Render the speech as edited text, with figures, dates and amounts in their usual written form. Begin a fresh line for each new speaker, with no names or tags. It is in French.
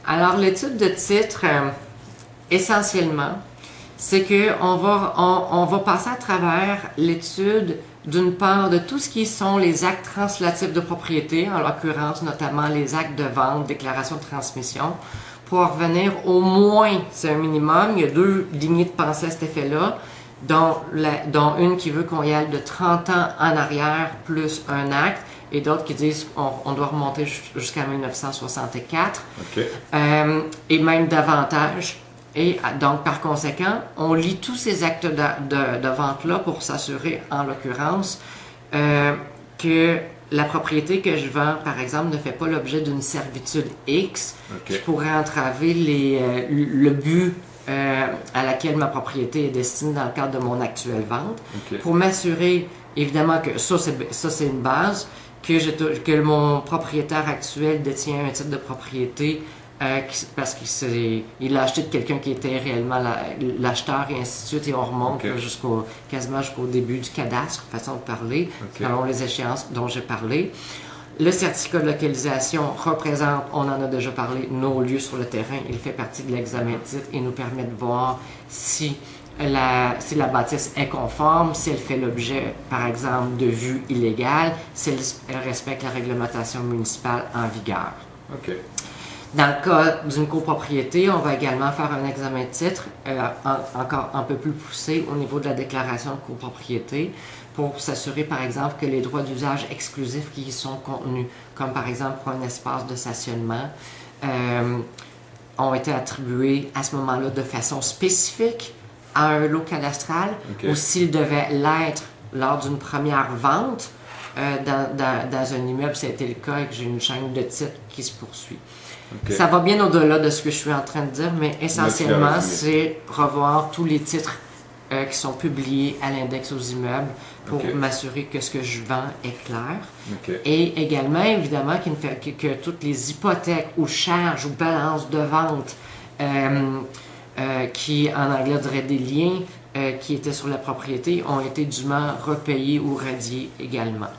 Alors, l'étude de titre, essentiellement, c'est qu'on va passer à travers l'étude, d'une part, de tout ce qui sont les actes translatifs de propriété, en l'occurrence notamment les actes de vente, déclaration de transmission, pour revenir au moins, c'est un minimum, il y a deux lignées de pensée à cet effet-là, dont une qui veut qu'on y aille de 30 ans en arrière plus un acte, et d'autres qui disent qu'on doit remonter jusqu'à 1964, et même davantage. Et donc, par conséquent, on lit tous ces actes de vente-là pour s'assurer, en l'occurrence, que la propriété que je vends, par exemple, ne fait pas l'objet d'une servitude X qui pourrait entraver le but à laquelle ma propriété est destinée dans le cadre de mon actuelle vente. Pour m'assurer, évidemment, que ça c'est une base, que mon propriétaire actuel détient un titre de propriété parce qu'il l'a acheté de quelqu'un qui était réellement l'acheteur et ainsi de suite, et on remonte quasiment jusqu'au début du cadastre, façon de parler, selon les échéances dont j'ai parlé. Le certificat de localisation représente, on en a déjà parlé, nos lieux sur le terrain. Il fait partie de l'examen de titre et nous permet de voir si la bâtisse est conforme, si elle fait l'objet, par exemple, de vues illégales, si elle respecte la réglementation municipale en vigueur. Dans le cas d'une copropriété, on va également faire un examen de titre encore un peu plus poussé au niveau de la déclaration de copropriété pour s'assurer, par exemple, que les droits d'usage exclusifs qui y sont contenus, comme par exemple pour un espace de stationnement, ont été attribués à ce moment-là de façon spécifique à un lot cadastral, ou s'ils devaient l'être lors d'une première vente dans un immeuble, ça a été le cas et que j'ai une chaîne de titres qui se poursuit. Ça va bien au-delà de ce que je suis en train de dire, mais essentiellement, c'est revoir tous les titres qui sont publiés à l'index aux immeubles pour m'assurer que ce que je vends est clair. Et également, évidemment, que toutes les hypothèques ou charges ou balances de vente qui, en anglais, dirait des liens qui étaient sur la propriété, ont été dûment repayées ou radiées également.